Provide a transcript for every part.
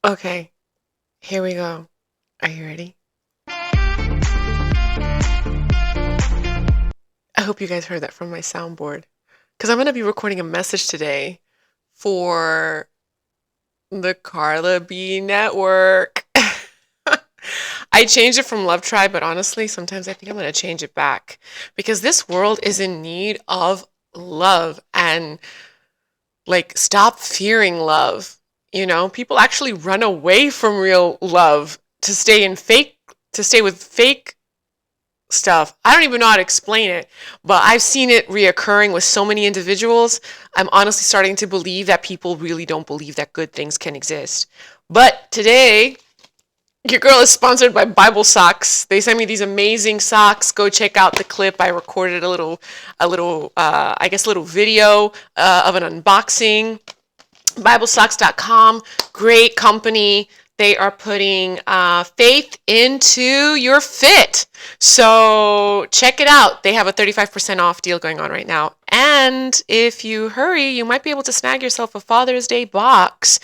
Okay, here we go. Are you ready? I hope you guys heard that from my soundboard. Because I'm going to be recording a message today for the Carla B Network. I changed it from Love Tribe, but honestly, sometimes I think I'm going to change it back because this world is in need of love and stop fearing love. People actually run away from real love to stay with fake stuff. I don't even know how to explain it, but I've seen it reoccurring with so many individuals. I'm honestly starting to believe that people really don't believe that good things can exist. But today, your girl is sponsored by Bible Socks. They sent me these amazing socks. Go check out the clip. I recorded a little video of an unboxing. BibleSocks.com, great company. They are putting faith into your fit. So check it out. They have a 35% off deal going on right now. And if you hurry, you might be able to snag yourself a Father's Day box.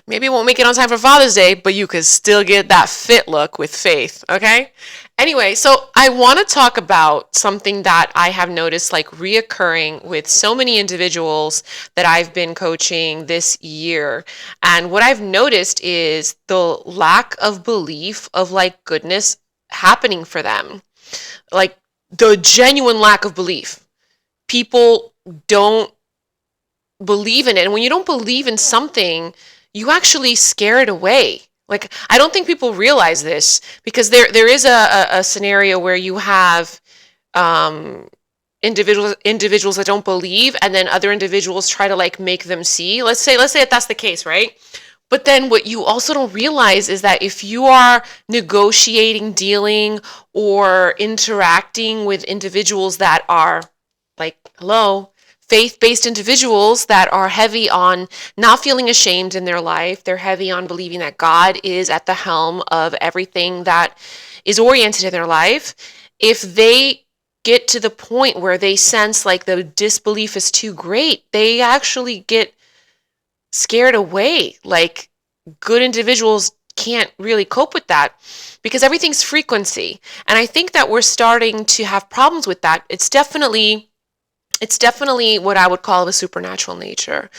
Maybe it won't make it on time for Father's Day, but you can still get that fit look with faith, okay? Anyway, so I want to talk about something that I have noticed reoccurring with so many individuals that I've been coaching this year. And what I've noticed is the lack of belief of goodness happening for them. Like the genuine lack of belief. People don't believe in it. And when you don't believe in something, you actually scare it away. I don't think people realize this because there is a scenario where you have individuals that don't believe, and then other individuals try to make them see. Let's say that that's the case, right? But then what you also don't realize is that if you are negotiating, dealing, or interacting with individuals that are hello, faith-based individuals that are heavy on not feeling ashamed in their life. They're heavy on believing that God is at the helm of everything that is oriented in their life. If they get to the point where they sense the disbelief is too great, they actually get scared away. Good individuals can't really cope with that because everything's frequency. And I think that we're starting to have problems with that. It's definitely what I would call a supernatural nature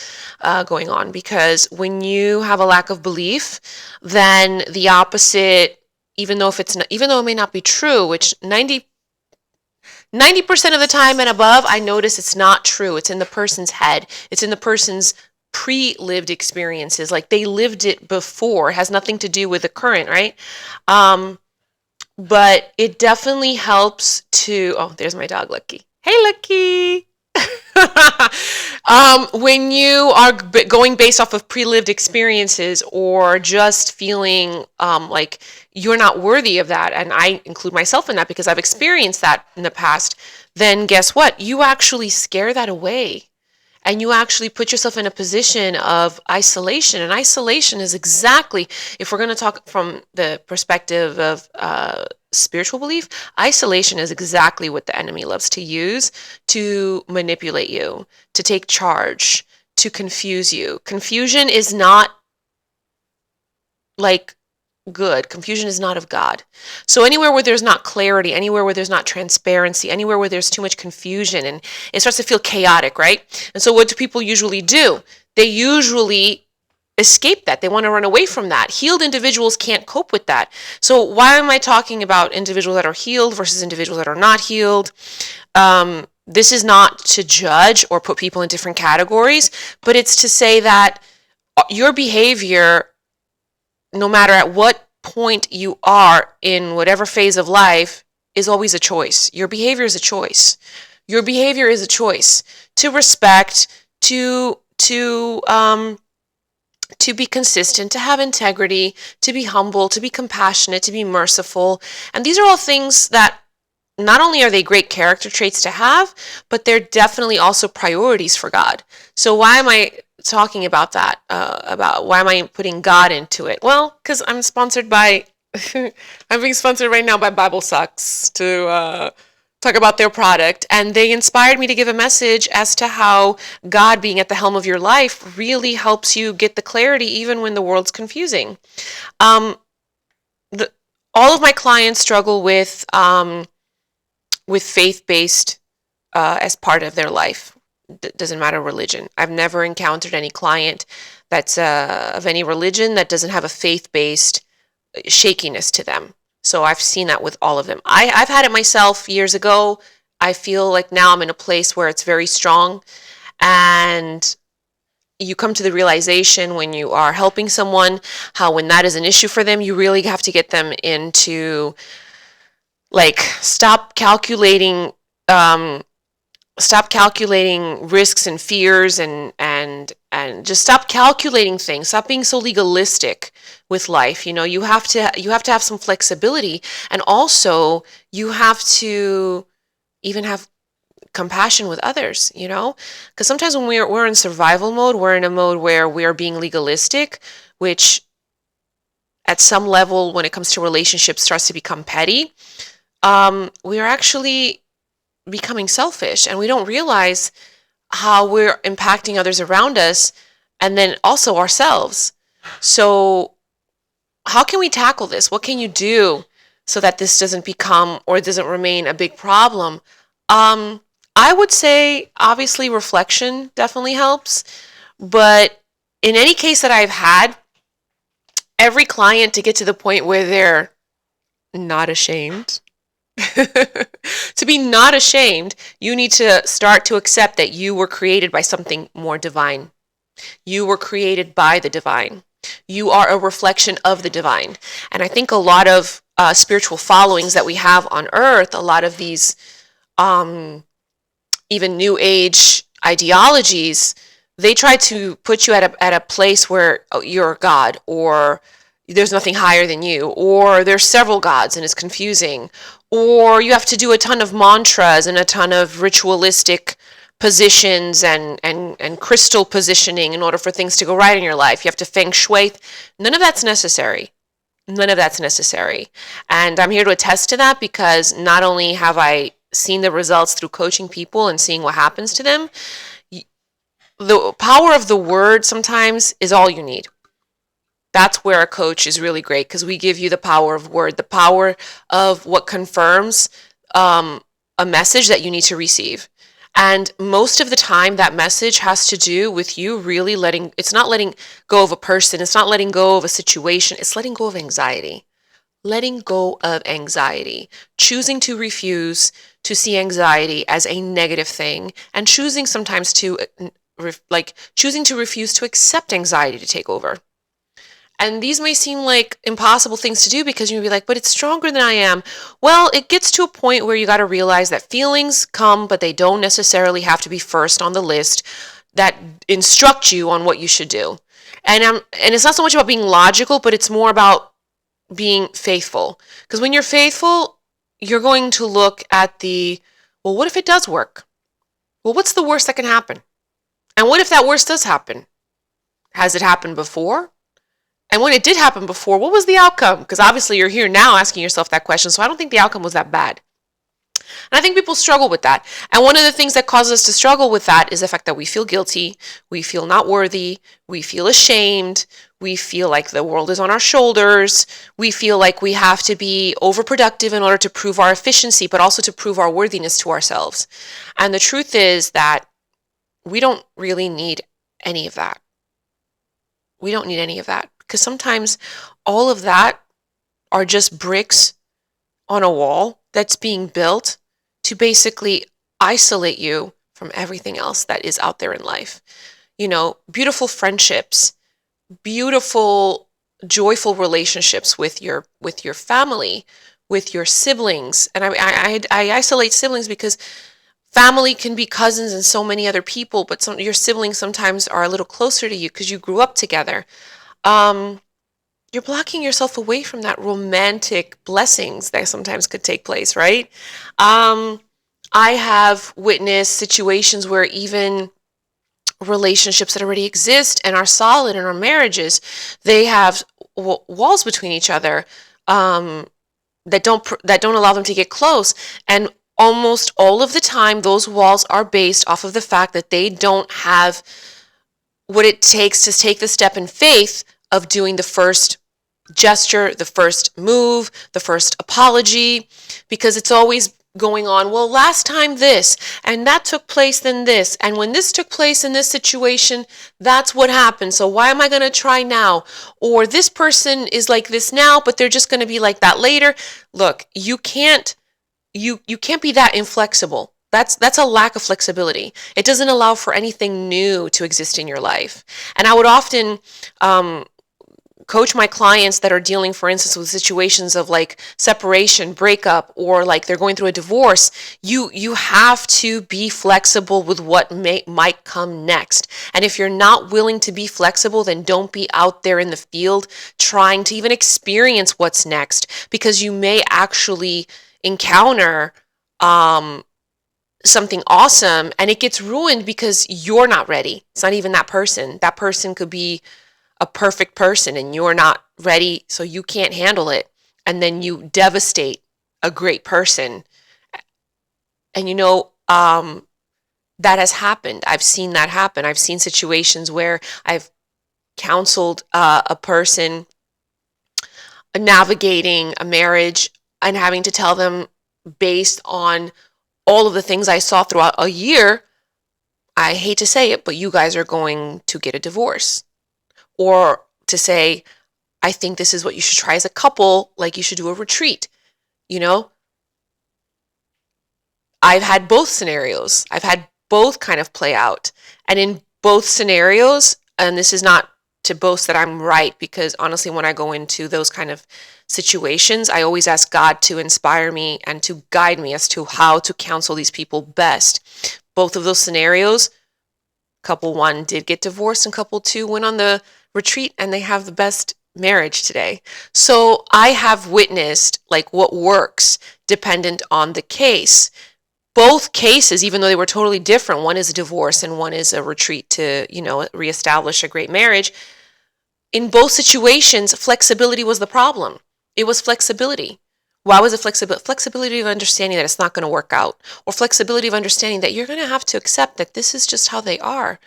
going on, because when you have a lack of belief, then the opposite, even though it may not be true, which 90% of the time and above, I notice it's not true. It's in the person's head. It's in the person's pre-lived experiences. They lived it before. It has nothing to do with the current, right? But it definitely helps to, oh, there's my dog, Lucky. Hey, Lucky. When you are going based off of pre-lived experiences or just feeling like you're not worthy of that, and I include myself in that because I've experienced that in the past, then guess what? You actually scare that away. And you actually put yourself in a position of isolation. And isolation is exactly, if we're going to talk from the perspective of spiritual belief, isolation is exactly what the enemy loves to use to manipulate you, to take charge, to confuse you. Confusion is not good. Confusion is not of God. So anywhere where there's not clarity, anywhere where there's not transparency, anywhere where there's too much confusion, and it starts to feel chaotic, right? And so what do people usually do? They usually escape that. They want to run away from that. Healed individuals can't cope with that. So why am I talking about individuals that are healed versus individuals that are not healed? This is not to judge or put people in different categories, but it's to say that your behavior, no matter at what point you are in whatever phase of life, is always a choice. Your behavior is a choice. Your behavior is a choice to respect, to be consistent, to have integrity, to be humble, to be compassionate, to be merciful. And these are all things that not only are they great character traits to have, but they're definitely also priorities for God. So why am I talking about that? About why am I putting God into it? Well, because I'm sponsored by, I'm being sponsored right now by Bible Socks to talk about their product, and they inspired me to give a message as to how God being at the helm of your life really helps you get the clarity even when the world's confusing. Um, the, all of my clients struggle with faith-based as part of their life. Doesn't matter religion. I've never encountered any client that's of any religion that doesn't have a faith-based shakiness to them. So I've seen that with all of them. I've had it myself years ago. I feel like now I'm in a place where it's very strong, and you come to the realization when you are helping someone, how when that is an issue for them, you really have to get them into, like, stop calculating risks and fears, and just stop calculating things. Stop being so legalistic with life. You have to have some flexibility, and also you have to even have compassion with others, because sometimes when we're in survival mode, we're in a mode where we're being legalistic, which at some level, when it comes to relationships, starts to become petty. We are actually becoming selfish, and we don't realize how we're impacting others around us, and then also ourselves. So how can we tackle this? What can you do so that this doesn't become, or doesn't remain, a big problem? I would say obviously reflection definitely helps, but in any case that I've had, every client, to get to the point where they're not ashamed, to be not ashamed, you need to start to accept that you were created by something more divine. You were created by the divine. You are a reflection of the divine. And I think a lot of spiritual followings that we have on earth, a lot of these even new age ideologies, they try to put you at a place where you're a god, or there's nothing higher than you, or there's several gods and it's confusing, or you have to do a ton of mantras and a ton of ritualistic positions and crystal positioning in order for things to go right in your life. You have to feng shui. None of that's necessary. None of that's necessary. And I'm here to attest to that, because not only have I seen the results through coaching people and seeing what happens to them, the power of the word sometimes is all you need. That's where a coach is really great, because we give you the power of word, the power of what confirms a message that you need to receive. And most of the time, that message has to do with you really it's not letting go of a person, it's not letting go of a situation, it's letting go of anxiety. Letting go of anxiety, choosing to refuse to see anxiety as a negative thing, and choosing sometimes to choosing to refuse to accept anxiety to take over. And these may seem like impossible things to do, because you'll be like, but it's stronger than I am. Well, it gets to a point where you got to realize that feelings come, but they don't necessarily have to be first on the list that instruct you on what you should do. And it's not so much about being logical, but it's more about being faithful. Because when you're faithful, you're going to look at well, what if it does work? Well, what's the worst that can happen? And what if that worst does happen? Has it happened before? And when it did happen before, what was the outcome? Because obviously you're here now asking yourself that question, so I don't think the outcome was that bad. And I think people struggle with that. And one of the things that causes us to struggle with that is the fact that we feel guilty, we feel not worthy, we feel ashamed, we feel like the world is on our shoulders, we feel like we have to be overproductive in order to prove our efficiency, but also to prove our worthiness to ourselves. And the truth is that we don't really need any of that. We don't need any of that, because sometimes all of that are just bricks on a wall that's being built to basically isolate you from everything else that is out there in life. Beautiful friendships, beautiful, joyful relationships with your family, with your siblings. And I isolate siblings because family can be cousins and so many other people, but your siblings sometimes are a little closer to you because you grew up together. You're blocking yourself away from that romantic blessings that sometimes could take place, right? I have witnessed situations where even relationships that already exist and are solid in our marriages, they have walls between each other that don't allow them to get close. And almost all of the time, those walls are based off of the fact that they don't have what it takes to take the step in faith of doing the first gesture, the first move, the first apology, because it's always going on, well, last time this, and that took place then this, and when this took place in this situation, that's what happened. So why am I going to try now? Or this person is like this now, but they're just going to be like that later. Look, you can't be that inflexible. That's a lack of flexibility. It doesn't allow for anything new to exist in your life. And I would often coach my clients that are dealing, for instance, with situations of like separation, breakup, or like they're going through a divorce. You have to be flexible with what might come next. And if you're not willing to be flexible, then don't be out there in the field trying to even experience what's next, because you may actually encounter something awesome and it gets ruined because you're not ready. It's not even that person. That person could be a perfect person and you're not ready, so you can't handle it. And then you devastate a great person. And that has happened. I've seen that happen. I've seen situations where I've counseled a person navigating a marriage and having to tell them, based on all of the things I saw throughout a year, I hate to say it, but you guys are going to get a divorce. Or to say, I think this is what you should try as a couple, like you should do a retreat. I've had both scenarios. I've had both kind of play out. And in both scenarios, and this is not to boast that I'm right, because honestly, when I go into those kind of situations, I always ask God to inspire me and to guide me as to how to counsel these people best. Both of those scenarios, couple one did get divorced and couple two went on the retreat and they have the best marriage today. So I have witnessed like what works dependent on the case. Both cases, even though they were totally different, one is a divorce and one is a retreat to, reestablish a great marriage. In both situations, flexibility was the problem. It was flexibility. Why was it flexibility? Flexibility of understanding that it's not going to work out, or flexibility of understanding that you're going to have to accept that this is just how they are.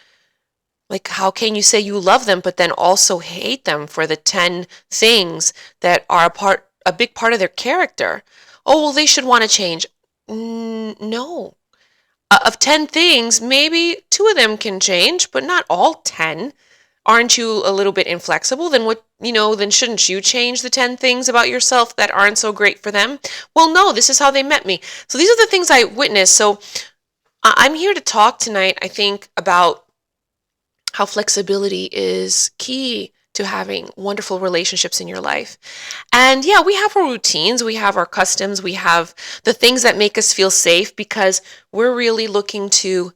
Like, how can you say you love them, but then also hate them for the 10 things that are a big part of their character? Oh, well, they should want to change. No. Of 10 things, maybe 2 of them can change, but not all 10. Aren't you a little bit inflexible? Then shouldn't you change the 10 things about yourself that aren't so great for them? Well, no, this is how they met me. So these are the things I witnessed. So I'm here to talk tonight, I think, about how flexibility is key to having wonderful relationships in your life. And yeah, we have our routines, we have our customs, we have the things that make us feel safe, because we're really looking to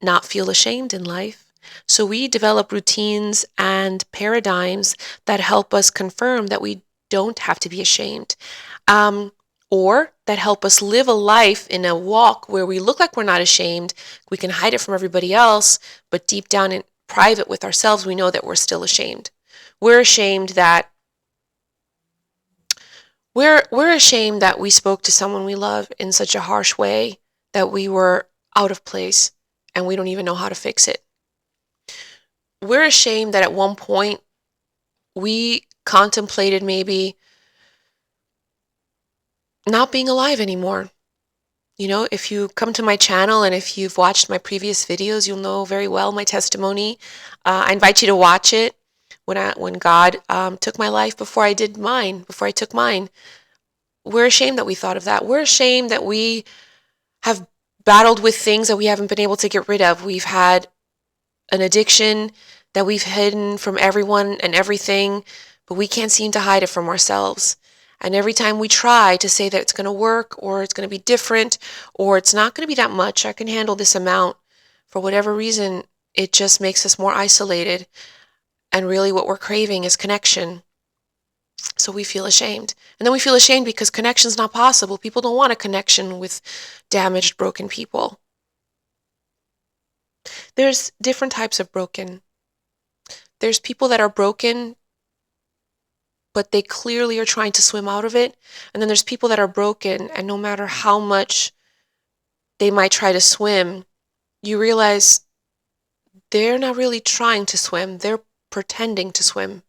not feel ashamed in life. So we develop routines and paradigms that help us confirm that we don't have to be ashamed, or that help us live a life in a walk where we look like we're not ashamed. We can hide it from everybody else, but deep down in private with ourselves, we know that we're still ashamed. We're ashamed that we spoke to someone we love in such a harsh way that we were out of place and we don't even know how to fix it. We're ashamed that at one point we contemplated maybe not being alive anymore. If you come to my channel and if you've watched my previous videos, you'll know very well my testimony. I invite you to watch it. When God took my life before I took mine. We're ashamed that we thought of that. We're ashamed that we have battled with things that we haven't been able to get rid of. We've had an addiction that we've hidden from everyone and everything, but we can't seem to hide it from ourselves. And every time we try to say that it's going to work, or it's going to be different, or it's not going to be that much, I can handle this amount, for whatever reason, it just makes us more isolated. And really what we're craving is connection. So we feel ashamed. And then we feel ashamed because connection's not possible. People don't want a connection with damaged, broken people. There's different types of broken. There's people that are broken, but they clearly are trying to swim out of it. And then there's people that are broken, and no matter how much they might try to swim, you realize they're not really trying to swim. They're pretending to swim.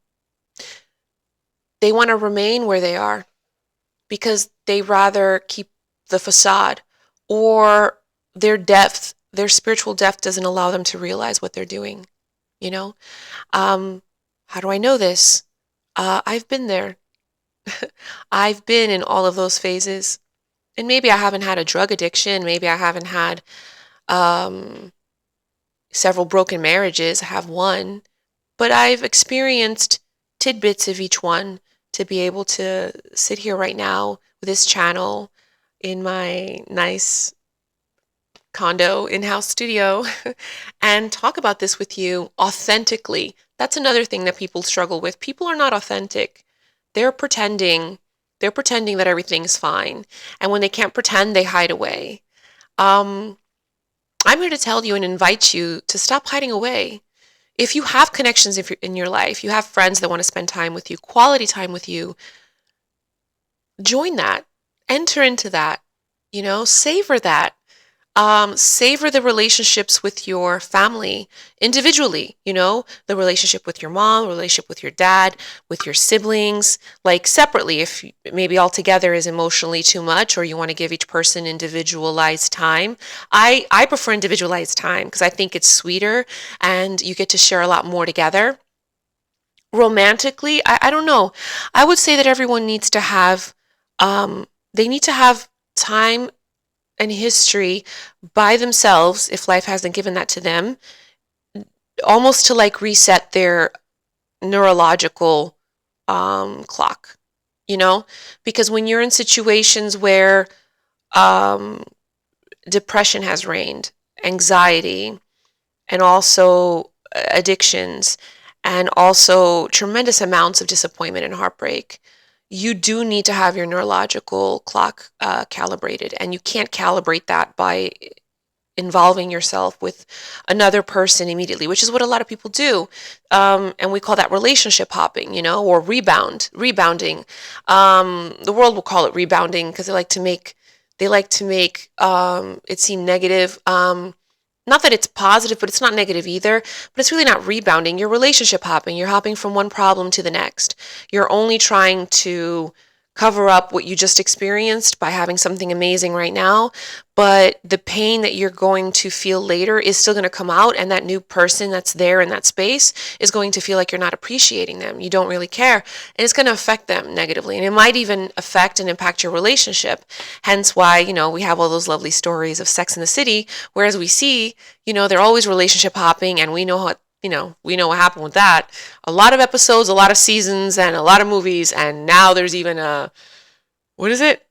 They want to remain where they are because they rather keep the facade, or their spiritual depth doesn't allow them to realize what they're doing, you know? How do I know this? I've been there. I've been in all of those phases. And maybe I haven't had a drug addiction. Maybe I haven't had um, several broken marriages. I have one. But I've experienced tidbits of each one to be able to sit here right now with this channel in my nice condo in-house studio and talk about this with you authentically. That's another thing that people struggle with. People are not authentic. They're pretending. They're pretending that everything's fine. And when they can't pretend, they hide away. Um, I'm here to tell you and invite you to stop hiding away. If you have connections in your life, you have friends that want to spend time with you, quality time with you, join that. Enter into that. Savor that. Savor the relationships with your family individually, the relationship with your mom, the relationship with your dad, with your siblings, like separately if maybe all together is emotionally too much or you want to give each person individualized time. I prefer individualized time because I think it's sweeter and you get to share a lot more together. Romantically, I don't know. I would say that everyone needs to have, they need to have time and history by themselves, if life hasn't given that to them, almost to like reset their neurological clock, because when you're in situations where depression has reigned, anxiety, and also addictions, and also tremendous amounts of disappointment and heartbreak, you do need to have your neurological clock calibrated. And you can't calibrate that by involving yourself with another person immediately, which is what a lot of people do. And we call that relationship hopping, or rebounding. The world will call it rebounding because they like to make it seem negative. Not that it's positive, but it's not negative either. But it's really not rebounding. You're relationship hopping. You're hopping from one problem to the next. You're only trying to cover up what you just experienced by having something amazing right now. But the pain that you're going to feel later is still going to come out. And that new person that's there in that space is going to feel like you're not appreciating them. You don't really care. And it's going to affect them negatively. And it might even affect and impact your relationship. Hence why, we have all those lovely stories of Sex in the City, whereas we see, they're always relationship hopping, and we know what happened with that. A lot of episodes, a lot of seasons, and a lot of movies, and now there's even what is it?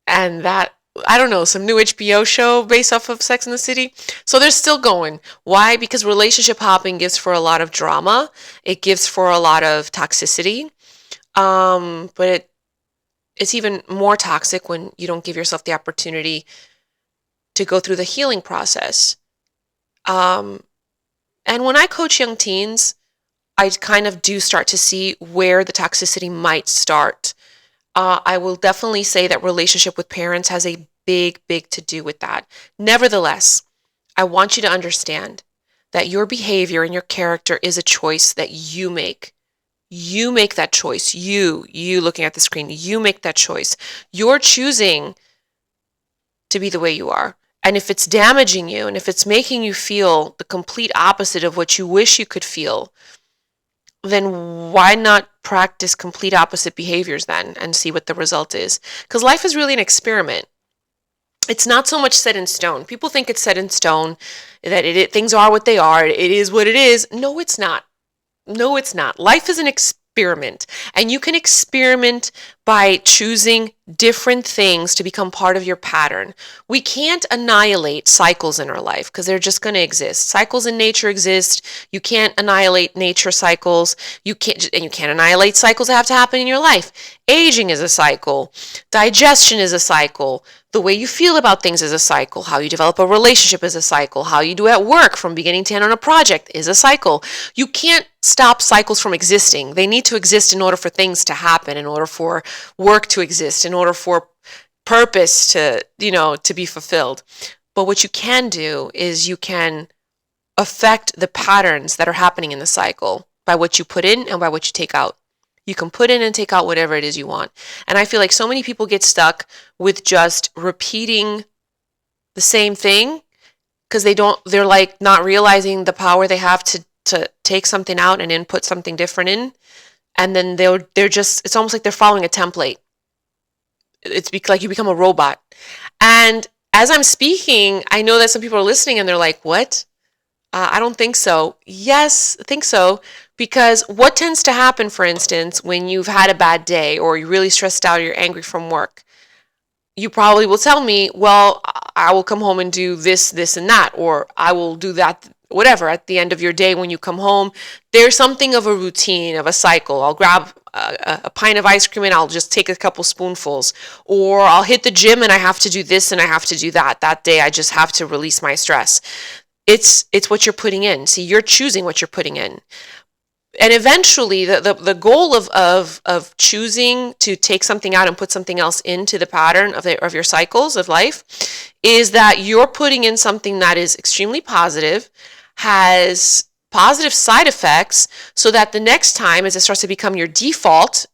And that, I don't know, some new HBO show based off of Sex in the City. So they're still going. Why? Because relationship hopping gives for a lot of drama. It gives for a lot of toxicity. But it's even more toxic when you don't give yourself the opportunity to go through the healing process. And when I coach young teens, I kind of do start to see where the toxicity might start. I will definitely say that relationship with parents has a big to do with that. Nevertheless, I want you to understand that your behavior and your character is a choice that you make. You make that choice. You looking at the screen, you make that choice. You're choosing to be the way you are. And if it's damaging you, and if it's making you feel the complete opposite of what you wish you could feel, then why not practice complete opposite behaviors then and see what the result is? Because life is really an experiment. It's not so much set in stone. People think it's set in stone, that things are what they are. It is what it is. No, it's not. No, it's not. Life is an experiment, and you can experiment by choosing different things to become part of your pattern. We can't annihilate cycles in our life because they're just going to exist. Cycles in nature exist. You can't annihilate nature cycles. You can't annihilate cycles that have to happen in your life. Aging is a cycle. Digestion is a cycle. The way you feel about things is a cycle. How you develop a relationship is a cycle. How you do at work from beginning to end on a project is a cycle. You can't stop cycles from existing. They need to exist in order for things to happen, in order for work to exist, in order for purpose to be fulfilled. But what you can do is you can affect the patterns that are happening in the cycle by what you put in and by what you take out. You can put in and take out whatever it is you want. And I feel like so many people get stuck with just repeating the same thing because they're like not realizing the power they have to take something out and input something different in. And then they're just, it's almost like they're following a template. It's like you become a robot. And as I'm speaking, I know that some people are listening and they're like, what? I don't think so. Yes, I think so. Because what tends to happen, for instance, when you've had a bad day or you're really stressed out or you're angry from work, you probably will tell me, well, I will come home and do this, this, and that, or I will do that, whatever. At the end of your day when you come home, there's something of a routine, of a cycle. I'll grab a pint of ice cream and I'll just take a couple spoonfuls. Or I'll hit the gym and I have to do this and I have to do that. That day I just have to release my stress. It's what you're putting in. See, you're choosing what you're putting in. And eventually the goal of choosing to take something out and put something else into the pattern of your cycles of life is that you're putting in something that is extremely positive, has positive side effects, so that the next time as it starts to become your default,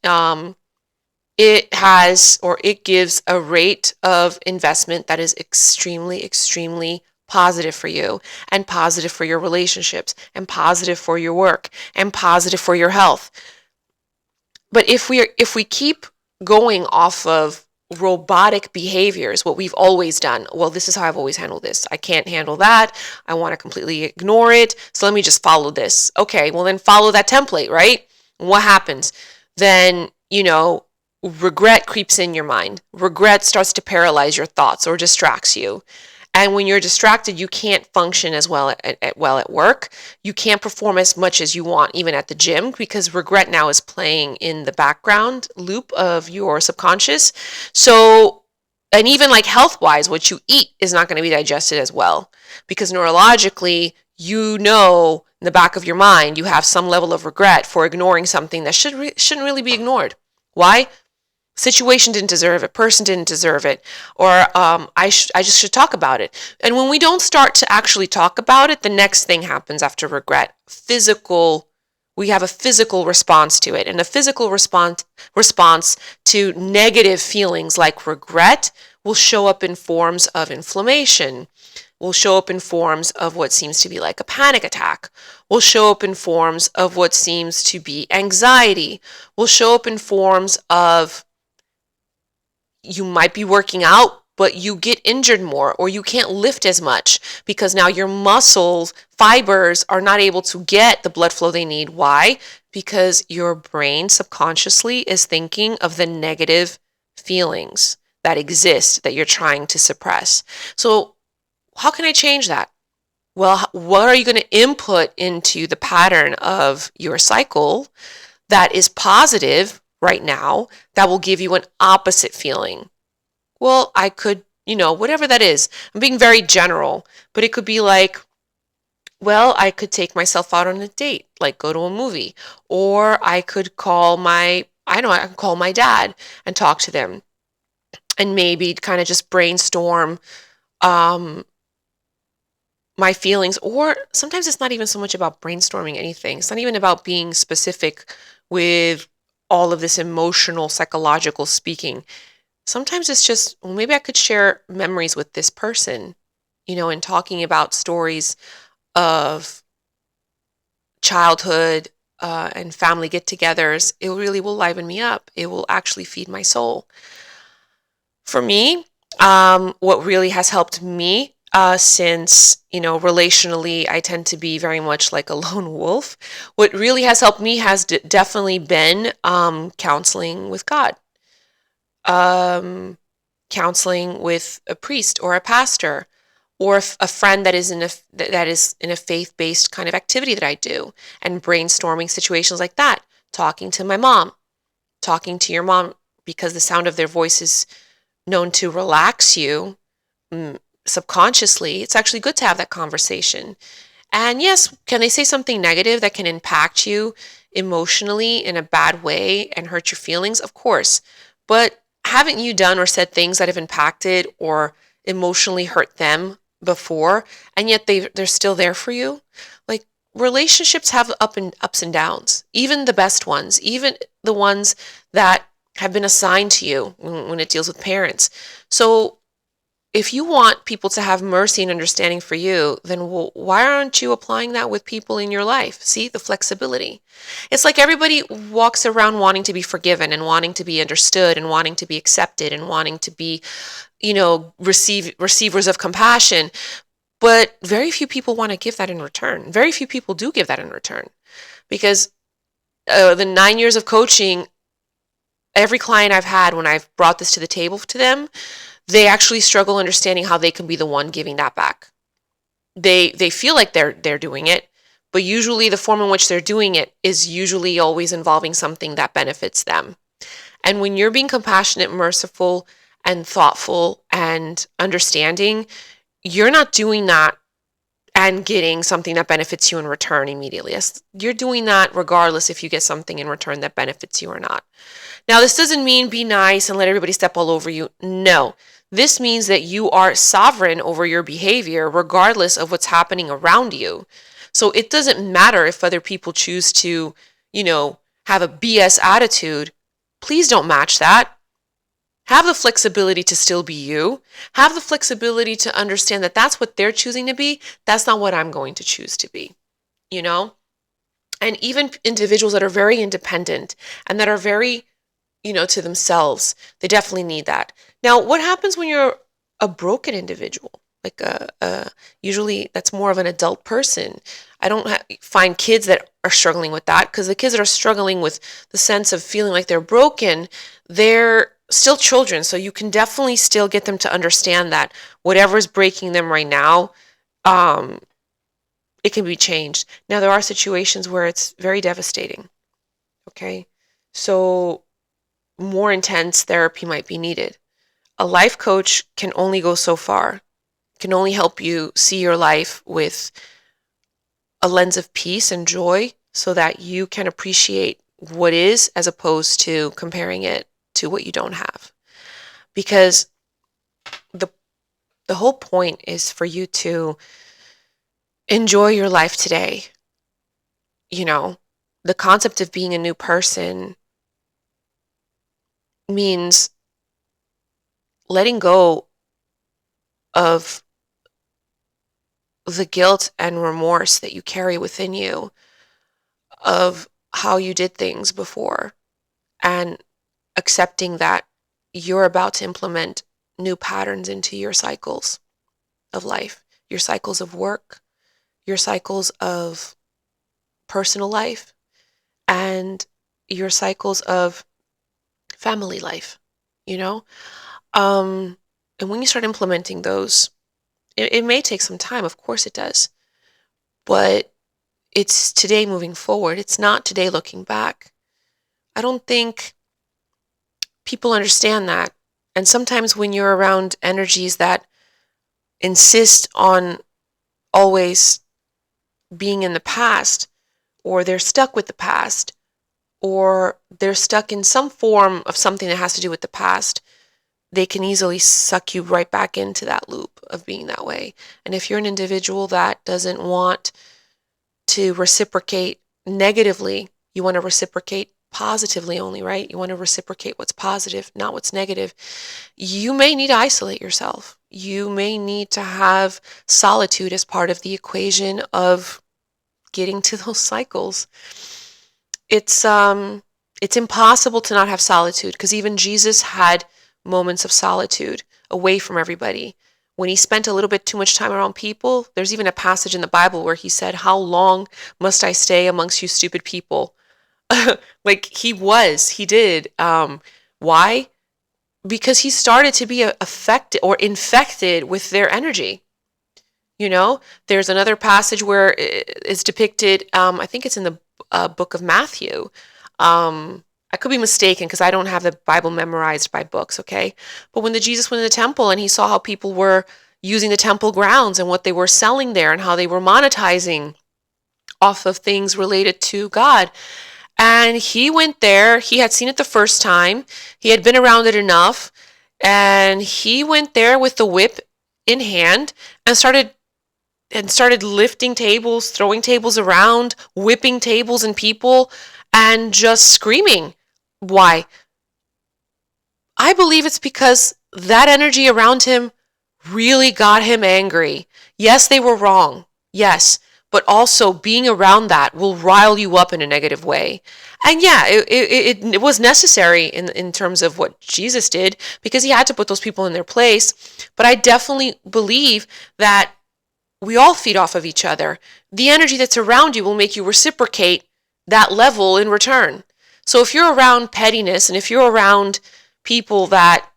it gives a rate of investment that is extremely, extremely positive for you and positive for your relationships and positive for your work and positive for your health. But if we keep going off of robotic behaviors, what we've always done, well, this is how I've always handled this. I can't handle that. I want to completely ignore it. So let me just follow this. Okay, well then follow that template, right? What happens? Then, regret creeps in your mind. Regret starts to paralyze your thoughts or distracts you. And when you're distracted, you can't function as well at work. You can't perform as much as you want, even at the gym, because regret now is playing in the background loop of your subconscious. So, and even like health-wise, what you eat is not going to be digested as well, because neurologically, in the back of your mind, you have some level of regret for ignoring something that shouldn't really be ignored. Why? Situation didn't deserve it, person didn't deserve it, or I just should talk about it. And when we don't start to actually talk about it, the next thing happens after regret. We have a physical response to it, and a physical response to negative feelings like regret will show up in forms of inflammation, will show up in forms of what seems to be like a panic attack, will show up in forms of what seems to be anxiety, will show up in forms of you might be working out, but you get injured more, or you can't lift as much because now your muscles, fibers are not able to get the blood flow they need. Why? Because your brain subconsciously is thinking of the negative feelings that exist that you're trying to suppress. So how can I change that? Well, what are you going to input into the pattern of your cycle that is positive right now that will give you an opposite feeling? Well, I could, whatever that is. I'm being very general, but it could be like, well, I could take myself out on a date, like go to a movie, or I could call I can call my dad and talk to them and maybe kind of just brainstorm my feelings. Or sometimes it's not even so much about brainstorming anything. It's not even about being specific with all of this emotional, psychological speaking. Sometimes it's just, well, maybe I could share memories with this person, and talking about stories of childhood and family get-togethers. It really will liven me up. It will actually feed my soul. For me, what really has helped me since, relationally, I tend to be very much like a lone wolf. What really has helped me has definitely been counseling with God, counseling with a priest or a pastor, or a friend that is in a faith-based kind of activity that I do, and brainstorming situations like that. Talking to my mom, talking to your mom, because the sound of their voice is known to relax you. Subconsciously, it's actually good to have that conversation. And yes, can they say something negative that can impact you emotionally in a bad way and hurt your feelings? Of course. But haven't you done or said things that have impacted or emotionally hurt them before, and yet they're still there for you. Like, relationships have ups and downs, even the best ones, even the ones that have been assigned to you when it deals with parents. So if you want people to have mercy and understanding for you, then why aren't you applying that with people in your life? See the flexibility. It's like everybody walks around wanting to be forgiven and wanting to be understood and wanting to be accepted and wanting to be, receivers of compassion. But very few people want to give that in return. Very few people do give that in return, because the 9 years of coaching, every client I've had, when I've brought this to the table to them, they actually struggle understanding how they can be the one giving that back. They feel like they're doing it, but usually the form in which they're doing it is usually always involving something that benefits them. And when you're being compassionate, merciful, and thoughtful and understanding, you're not doing that and getting something that benefits you in return immediately. You're doing that regardless if you get something in return that benefits you or not. Now, this doesn't mean be nice and let everybody step all over you. No. This means that you are sovereign over your behavior regardless of what's happening around you. So it doesn't matter if other people choose to, have a BS attitude. Please don't match that. Have the flexibility to still be you. Have the flexibility to understand that that's what they're choosing to be. That's not what I'm going to choose to be, And even individuals that are very independent and that are very, to themselves, they definitely need that. Now, what happens when you're a broken individual? Like usually that's more of an adult person. I don't find kids that are struggling with that, because the kids that are struggling with the sense of feeling like they're broken, they're still children. So you can definitely still get them to understand that whatever is breaking them right now, it can be changed. Now, there are situations where it's very devastating. Okay. So more intense therapy might be needed. A life coach can only go so far, can only help you see your life with a lens of peace and joy so that you can appreciate what is, as opposed to comparing it to what you don't have. Because the whole point is for you to enjoy your life today. The concept of being a new person means letting go of the guilt and remorse that you carry within you of how you did things before, and accepting that you're about to implement new patterns into your cycles of life, your cycles of work, your cycles of personal life, and your cycles of family life, and when you start implementing those, it may take some time. Of course it does. But it's today moving forward. It's not today looking back. I don't think people understand that. And sometimes when you're around energies that insist on always being in the past, or they're stuck with the past, or they're stuck in some form of something that has to do with the past, they can easily suck you right back into that loop of being that way. And if you're an individual that doesn't want to reciprocate negatively, you want to reciprocate positively only, right? You want to reciprocate what's positive, not what's negative. You may need to isolate yourself. You may need to have solitude as part of the equation of getting to those cycles. It's impossible to not have solitude, because even Jesus had moments of solitude away from everybody. When he spent a little bit too much time around people, there's even a passage in the Bible where he said, "How long must I stay amongst you stupid people?" Like he did. Why? Because he started to be affected or infected with their energy. There's another passage where it's depicted, I think it's in the book of Matthew. I could be mistaken because I don't have the Bible memorized by books, okay? But when Jesus went to the temple and he saw how people were using the temple grounds and what they were selling there and how they were monetizing off of things related to God. And he went there. He had seen it the first time. He had been around it enough. And he went there with the whip in hand and started lifting tables, throwing tables around, whipping tables and people, and just screaming. Why? I believe it's because that energy around him really got him angry. Yes, they were wrong. Yes. But also being around that will rile you up in a negative way. And yeah, it was necessary in terms of what Jesus did, because he had to put those people in their place. But I definitely believe that we all feed off of each other. The energy that's around you will make you reciprocate that level in return. So if you're around pettiness, and if you're around people that,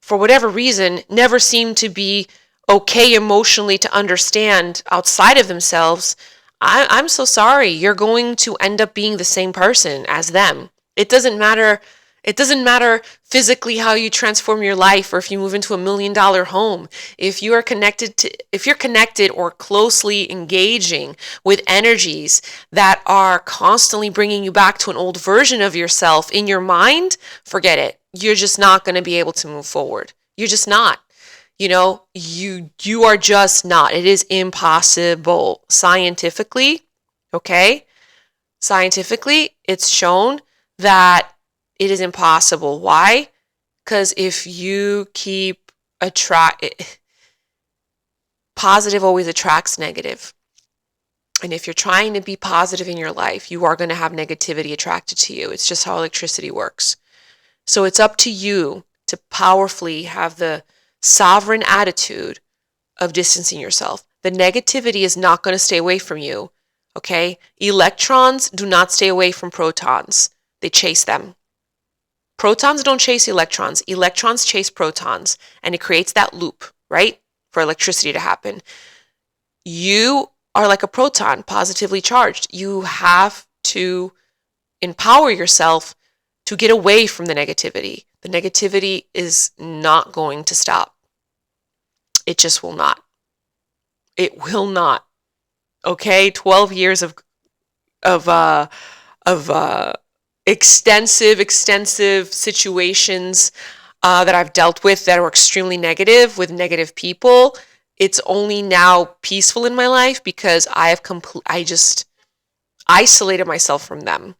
for whatever reason, never seem to be okay emotionally to understand outside of themselves, I'm so sorry. You're going to end up being the same person as them. It doesn't matter. It doesn't matter physically how you transform your life, or if you move into $1 million home. If you're connected or closely engaging with energies that are constantly bringing you back to an old version of yourself in your mind, forget it. You're just not going to be able to move forward. You're just not. You are just not. It is impossible scientifically, okay? Scientifically, it's shown that it is impossible. Why? Because if you keep positive always attracts negative. And if you're trying to be positive in your life, you are going to have negativity attracted to you. It's just how electricity works. So it's up to you to powerfully have the sovereign attitude of distancing yourself. The negativity is not going to stay away from you, okay? Electrons do not stay away from protons. They chase them. Protons don't chase electrons. Electrons chase protons, and it creates that loop, right? For electricity to happen. You are like a proton, positively charged. You have to empower yourself to get away from the negativity. The negativity is not going to stop. It just will not. It will not. Okay, 12 years of extensive situations that I've dealt with that were extremely negative, with negative people. It's only now peaceful in my life because I just isolated myself from them.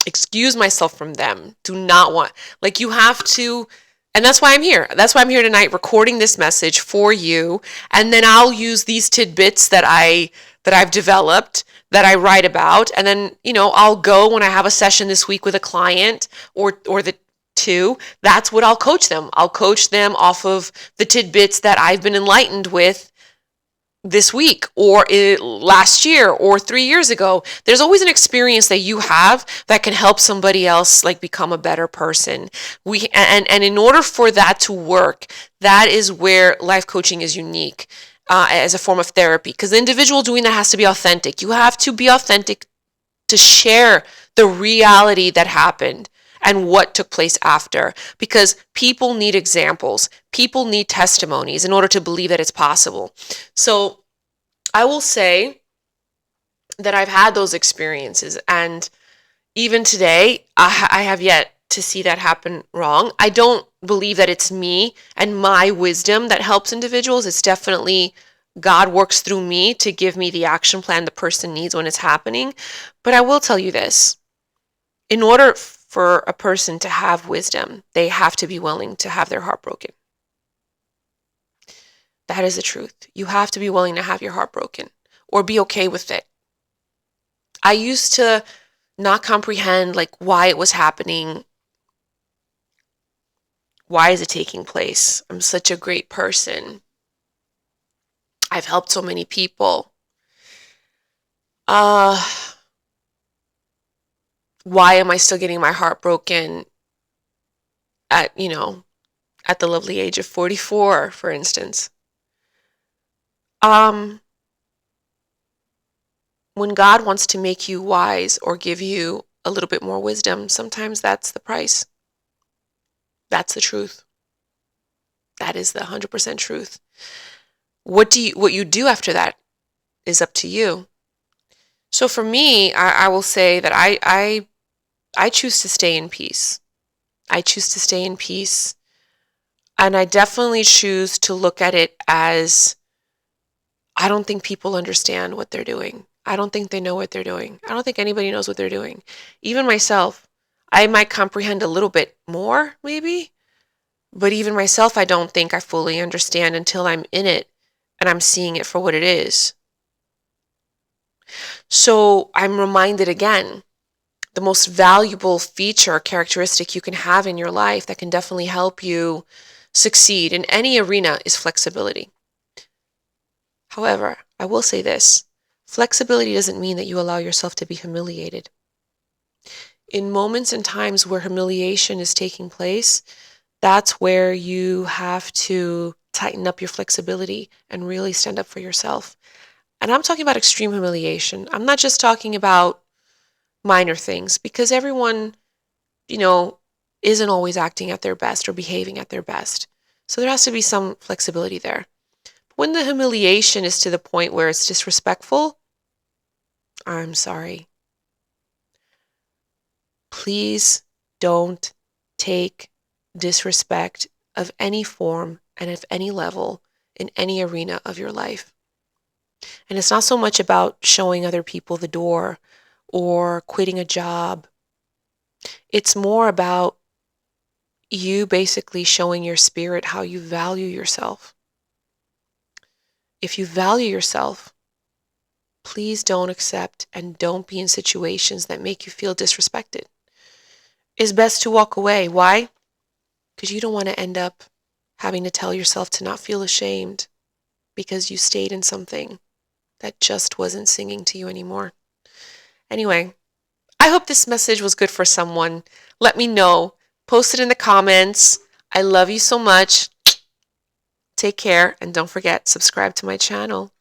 Excuse myself from them. Do not want, like, you have to, and that's why I'm here. That's why I'm here tonight recording this message for you. And then I'll use these tidbits that I've developed, that I write about, and then, I'll go when I have a session this week with a client or the two. That's what I'll coach them. I'll coach them off of the tidbits that I've been enlightened with this week, or last year, or 3 years ago. There's always an experience that you have that can help somebody else, like, become a better person. And in order for that to work, that is where life coaching is unique as a form of therapy, because the individual doing that has to be authentic. You have to be authentic to share the reality that happened and what took place after, because people need examples. People need testimonies in order to believe that it's possible. So I will say that I've had those experiences, and even today, I have yet to see that happen wrong. I don't believe that it's me and my wisdom that helps individuals. It's definitely God works through me to give me the action plan the person needs when it's happening. But I will tell you this. In order for a person to have wisdom, they have to be willing to have their heart broken. That is the truth. You have to be willing to have your heart broken, or be okay with it. I used to not comprehend, like, why it was happening. Why is it taking place? I'm such a great person. I've helped so many people. Why am I still getting my heart broken at the lovely age of 44, for instance? When God wants to make you wise or give you a little bit more wisdom, sometimes that's the price. That's the truth. That is the 100% truth. What you do after that is up to you. So for me, I will say that I choose to stay in peace. I choose to stay in peace. And I definitely choose to look at it as I don't think people understand what they're doing. I don't think they know what they're doing. I don't think anybody knows what they're doing. Even myself, I might comprehend a little bit more, maybe, but even myself, I don't think I fully understand until I'm in it and I'm seeing it for what it is. So I'm reminded again, the most valuable feature or characteristic you can have in your life that can definitely help you succeed in any arena is flexibility. However, I will say this, flexibility doesn't mean that you allow yourself to be humiliated. In moments and times where humiliation is taking place, that's where you have to tighten up your flexibility and really stand up for yourself. And I'm talking about extreme humiliation. I'm not just talking about minor things because everyone, you know, isn't always acting at their best or behaving at their best. So there has to be some flexibility there. When the humiliation is to the point where it's disrespectful, I'm sorry. Please don't take disrespect of any form and of any level in any arena of your life. And it's not so much about showing other people the door or quitting a job. It's more about you basically showing your spirit how you value yourself. If you value yourself, please don't accept and don't be in situations that make you feel disrespected. It's best to walk away. Why? Because you don't want to end up having to tell yourself to not feel ashamed because you stayed in something that just wasn't singing to you anymore. Anyway, I hope this message was good for someone. Let me know. Post it in the comments. I love you so much. Take care, and don't forget, subscribe to my channel.